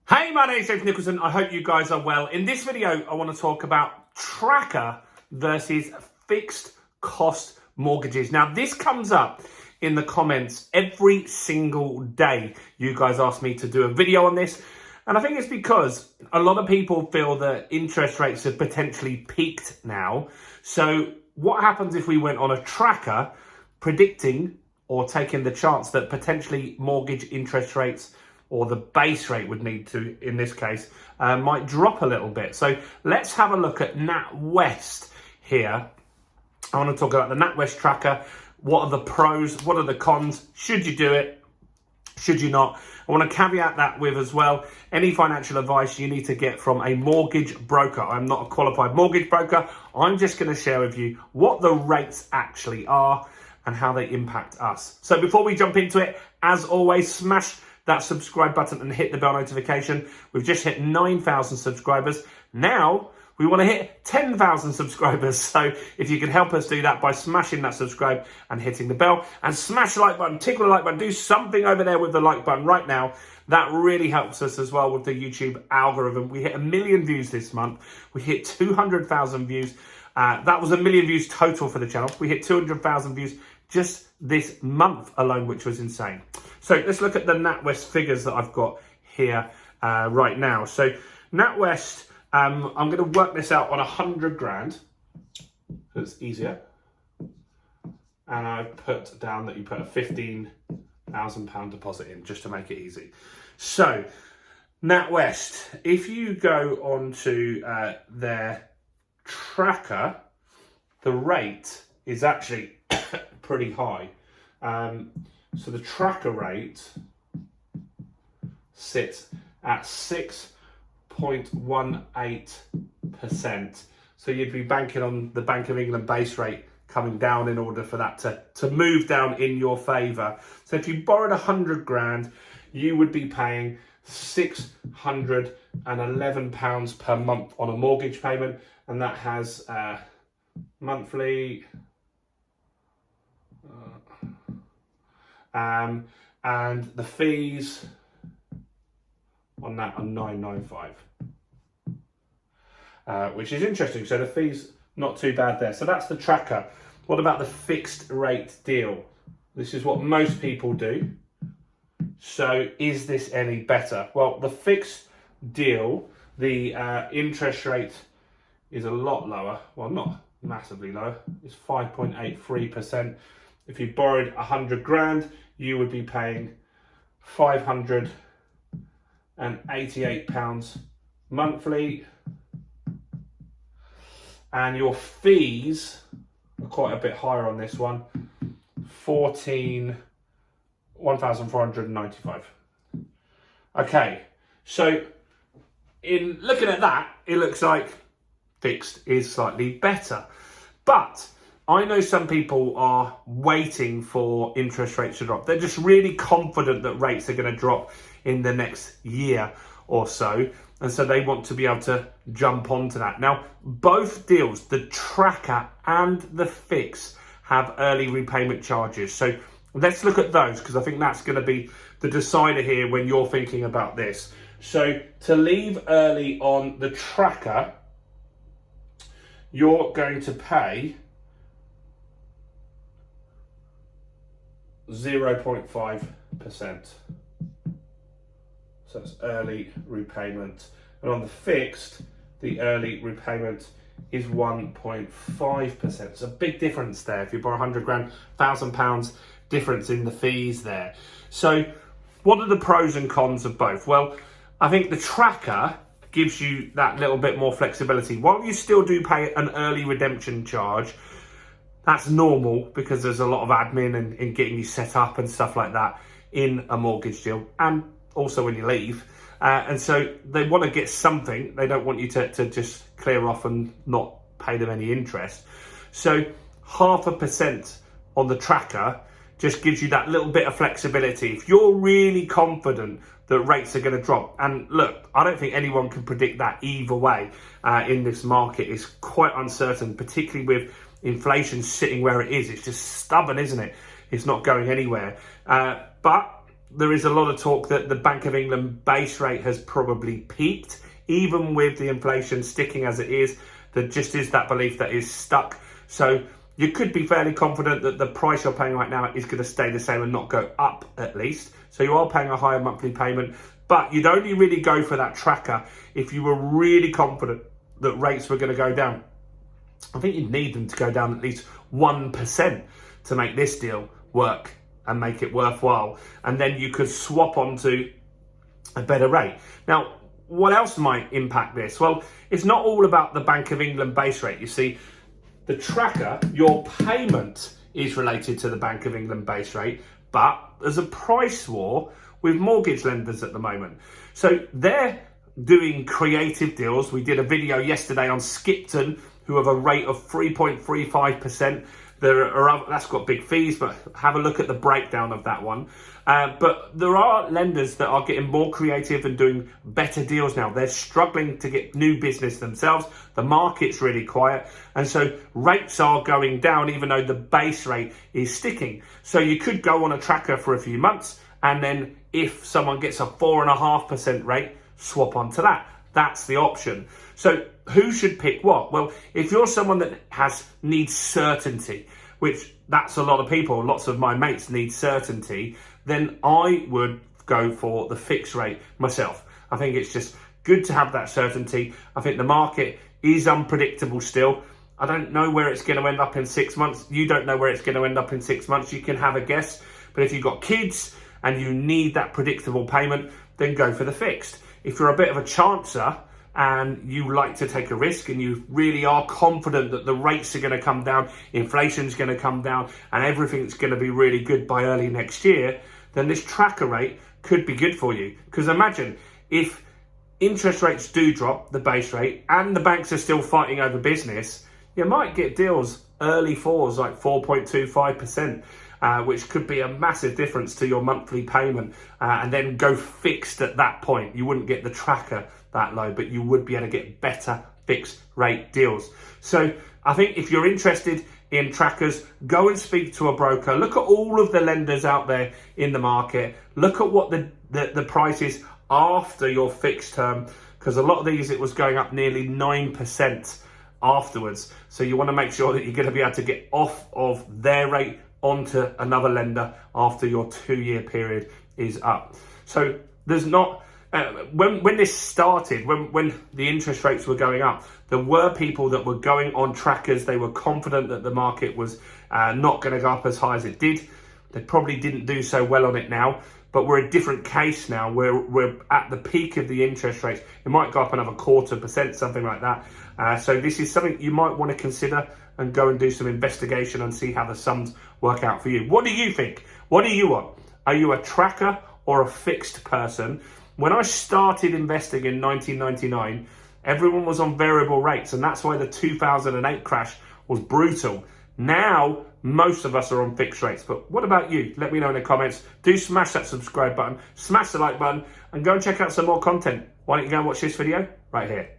Hey, my name is James Nicholson. I hope you guys are well. In this video, I want to talk about tracker versus fixed cost mortgages. Now, this comes up in the comments every single day. You guys ask me to do a video on this. And I think it's because a lot of people feel that interest rates have potentially peaked now. So what happens if we went on a tracker predicting or taking the chance that potentially mortgage interest rates, or the base rate would need to, in this case, might drop a little bit. So let's have a look at NatWest here. I want to talk about the NatWest tracker. What are the pros? What are the cons? Should you do it? Should you not? I want to caveat that with as well, any financial advice you need to get from a mortgage broker. I'm not a qualified mortgage broker. I'm just going to share with you what the rates actually are and how they impact us. So before we jump into it, as always, smash that subscribe button and hit the bell notification. We've just hit 9,000 subscribers. Now we want to hit 10,000 subscribers. So if you can help us do that by smashing that subscribe and hitting the bell, and smash the like button, tickle the like button, do something over there with the like button right now. That really helps us as well with the YouTube algorithm. We hit 1 million views this month. We hit 200,000 views. That was 1 million views total for the channel. We hit 200,000 views just this month alone, which was insane. So let's look at the NatWest figures that I've got here right now. So NatWest, I'm going to work this out on 100 grand, so it's easier. And I put down that you put a £15,000 deposit in just to make it easy. So NatWest, if you go onto their tracker, the rate is actually pretty high. So the tracker rate sits at 6.18%. So you'd be banking on the Bank of England base rate coming down in order for that to move down in your favour. So if you borrowed 100 grand, you would be paying £611 per month on a mortgage payment, and that has monthly and the fees on that are £995, which is interesting. So the fees not too bad there. So that's the tracker. What about the fixed rate deal? This is what most people do. So is this any better? Well, the fixed deal, the interest rate is a lot lower. Well, not massively lower. It's 5.83%. If you borrowed 100 grand, you would be paying £588 monthly. And your fees are quite a bit higher on this one, £1,495. Okay, so in looking at that, it looks like fixed is slightly better. But I know some people are waiting for interest rates to drop. They're just really confident that rates are going to drop in the next year or so. And so they want to be able to jump onto that. Now, both deals, the tracker and the fix, have early repayment charges. So let's look at those, because I think that's going to be the decider here when you're thinking about this. So to leave early on the tracker, you're going to pay 0.5%. So it's early repayment. And on the fixed, the early repayment is 1.5%. It's a big difference there. If you borrow 100 grand, £1,000 difference in the fees there. So what are the pros and cons of both? Well, I think the tracker gives you that little bit more flexibility. While you still do pay an early redemption charge, that's normal because there's a lot of admin and getting you set up and stuff like that in a mortgage deal, and also when you leave. And so they want to get something. They don't want you to just clear off and not pay them any interest. So 0.5% on the tracker just gives you that little bit of flexibility. If you're really confident that rates are going to drop, and look, I don't think anyone can predict that either way in this market. It's quite uncertain, particularly with inflation sitting where it is. It's just stubborn, isn't it? It's not going anywhere. But there is a lot of talk that the Bank of England base rate has probably peaked, even with the inflation sticking as it is. There just is that belief that is stuck. So you could be fairly confident that the price you're paying right now is going to stay the same and not go up, at least. So you are paying a higher monthly payment, but you'd only really go for that tracker if you were really confident that rates were going to go down. I think you'd need them to go down at least 1% to make this deal work and make it worthwhile. And then you could swap onto a better rate. Now, what else might impact this? Well, it's not all about the Bank of England base rate. You see, the tracker, your payment is related to the Bank of England base rate, but there's a price war with mortgage lenders at the moment. So they're doing creative deals. We did a video yesterday on Skipton, who have a rate of 3.35%. That's got big fees, but have a look at the breakdown of that one. But there are lenders that are getting more creative and doing better deals now. They're struggling to get new business themselves. The market's really quiet. And so rates are going down, even though the base rate is sticking. So you could go on a tracker for a few months, and then if someone gets a 4.5% rate, swap onto that. That's the option. So who should pick what? Well, if you're someone that needs certainty, which that's a lot of people, lots of my mates need certainty, then I would go for the fixed rate myself. I think it's just good to have that certainty. I think the market is unpredictable still. I don't know where it's going to end up in 6 months. You don't know where it's going to end up in 6 months. You can have a guess, but if you've got kids and you need that predictable payment, then go for the fixed. If you're a bit of a chancer and you like to take a risk and you really are confident that the rates are going to come down, inflation's going to come down, and everything's going to be really good by early next year, then this tracker rate could be good for you. Because imagine if interest rates do drop, the base rate, and the banks are still fighting over business, you might get deals early fours like 4.25%. Which could be a massive difference to your monthly payment, and then go fixed at that point. You wouldn't get the tracker that low, but you would be able to get better fixed rate deals. So I think if you're interested in trackers, go and speak to a broker. Look at all of the lenders out there in the market. Look at what the price is after your fixed term, because a lot of these, it was going up nearly 9% afterwards. So you want to make sure that you're going to be able to get off of their rate onto another lender after your 2-year period is up. So there's not, when this started, when the interest rates were going up, there were people that were going on trackers. They were confident that the market was not going to go up as high as it did. They probably didn't do so well on it now, but we're a different case now. We're at the peak of the interest rates. It might go up another 0.25%, something like that. So this is something you might want to consider and go and do some investigation and see how the sums work out for you. What do you think? What do you want? Are you a tracker or a fixed person? When I started investing in 1999, everyone was on variable rates, and that's why the 2008 crash was brutal. Now, most of us are on fixed rates. But what about you? Let me know in the comments. Do smash that subscribe button, smash the like button, and go and check out some more content. Why don't you go and watch this video right here?